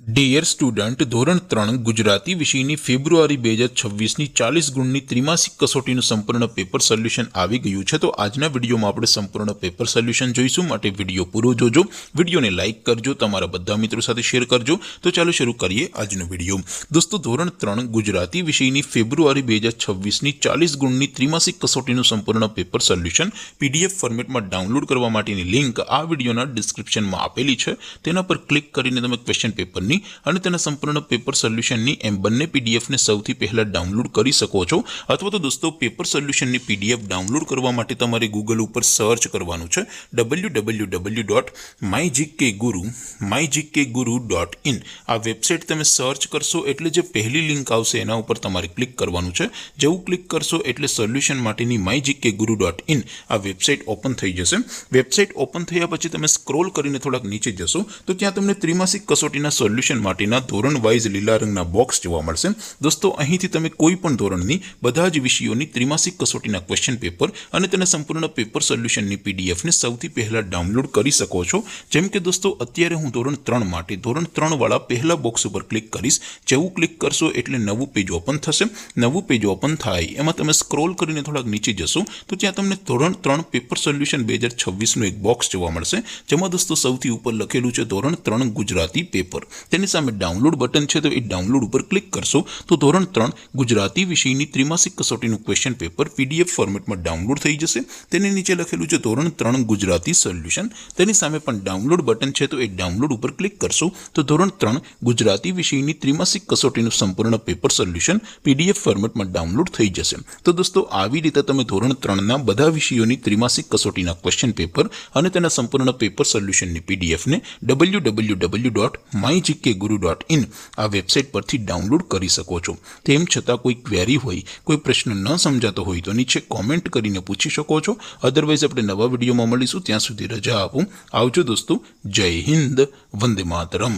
Dear student, ધોરણ 3 ગુજરાતી વિષયની ફેબ્રુઆરી 2026ની 40 ગુણની ત્રિમાસિક કસોટીનું સંપૂર્ણ પેપર સોલ્યુશન આવી ગયું છે। તો આજના વિડીયોમાં આપણે સંપૂર્ણ પેપર સોલ્યુશન જોઈશું, માટે વિડીયો પૂરો જોજો, વિડીયોને લાઇક કરજો, તમારા બધા મિત્રો સાથે શેર કરજો। તો ચાલો શરૂ કરીએ આજનો વિડીયો। દોસ્તો, ધોરણ 3 ગુજરાતી વિષયની ફેબ્રુઆરી 2026ની 40 ગુણની ત્રિમાસિક કસોટીનું સંપૂર્ણ પેપર સોલ્યુશન PDF ફોર્મેટમાં ડાઉનલોડ કરવા માટેની લિંક આ વિડીયોના ડિસ્ક્રિપ્શનમાં આપેલી છે। તેના પર ક્લિક કરીને તમે ક્વેશ્ચન પેપરની અને તેના સંપૂર્ણ પેપર સોલ્યુશનની એમ બંને પીડીએફને સૌથી પહેલા ડાઉનલોડ કરી શકો છો। અથવા તો દોસ્તો, પેપર સોલ્યુશનની પીડીએફ ડાઉનલોડ કરવા માટે તમારે ગૂગલ ઉપર સર્ચ કરવાનું છે www.mygkguru.in। આ વેબસાઇટ તમે સર્ચ કરશો એટલે જે પહેલી લિંક આવશે એના ઉપર તમારે ક્લિક કરવાનું છે। જેવું ક્લિક કરશો એટલે સોલ્યુશન માટેની mygkguru.in આ વેબસાઇટ ઓપન થઈ જશે। વેબસાઇટ ઓપન થયા પછી તમે સ્ક્રોલ કરીને થોડાક નીચે જશો તો ત્યાં તમને ત્રિમાસિક કસોટીના સોલ્યુશન માટેના ધોરણ વાઇઝ લીલા રંગના બોક્સ જોવા મળશે। દોસ્તો, અહીંથી તમે કોઈ પણ ધોરણની બધા જ વિષયોની ત્રિમાસિક કસોટીના ક્વેશ્ચન પેપર અને તેના સંપૂર્ણ પેપર સોલ્યુશનની પીડીએફને સૌથી પહેલા ડાઉનલોડ કરી શકો છો। જેમ કે દોસ્તો, અત્યારે હું ધોરણ 3 માટે ધોરણ 3 વાળા પહેલા બોક્સ ઉપર ક્લિક કરીશ। જેવું ક્લિક કરશો એટલે નવું પેજ ઓપન થશે। નવું પેજ ઓપન થાય એમાં તમે સ્ક્રોલ કરીને થોડાક નીચે જશો તો ત્યાં તમને ધોરણ 3 પેપર સોલ્યુશન 2026નું એક બોક્સ જોવા મળશે, જેમાં દોસ્તો સૌથી ઉપર લખેલું છે ધોરણ 3 ગુજરાતી પેપર। તેની સામે ડાઉનલોડ બટન છે, તો એ ડાઉનલોડ ઉપર ક્લિક કરશો તો ધોરણ 3 ગુજરાતી વિષયની ત્રિમાસિક કસોટીનું ક્વેશ્ચન પેપર PDF ફોર્મેટમાં ડાઉનલોડ થઈ જશે। તેની નીચે લખેલું છે ધોરણ 3 ગુજરાતી સોલ્યુશન, તેની સામે પણ ડાઉનલોડ બટન છે, તો એ ડાઉનલોડ ઉપર ક્લિક કરશો તો ધોરણ 3 ગુજરાતી વિષયની ત્રિમાસિક કસોટીનું સંપૂર્ણ પેપર સોલ્યુશન PDF ફોર્મેટમાં ડાઉનલોડ થઈ જશે। તો દોસ્તો, આવી રીતે તમે ધોરણ 3ના બધા વિષયોની ત્રિમાસિક કસોટીના ક્વેશ્ચન પેપર અને તેના સંપૂર્ણ પેપર સોલ્યુશનની પીડીએફને www.mygkguru.in આ વેબસાઇટ પરથી ડાઉનલોડ કરી શકો છો। તેમ છતાં કોઈ ક્વેરી હોય, કોઈ પ્રશ્ન ન સમજાતો હોય તો નીચે કોમેન્ટ કરીને પૂછી શકો છો। અધરવાઇઝ આપણે નવા વિડીયોમાં મળીશું, ત્યાં સુધી રજા આપો। આવજો દોસ્તો, જય હિન્દ, વંદે માતરમ।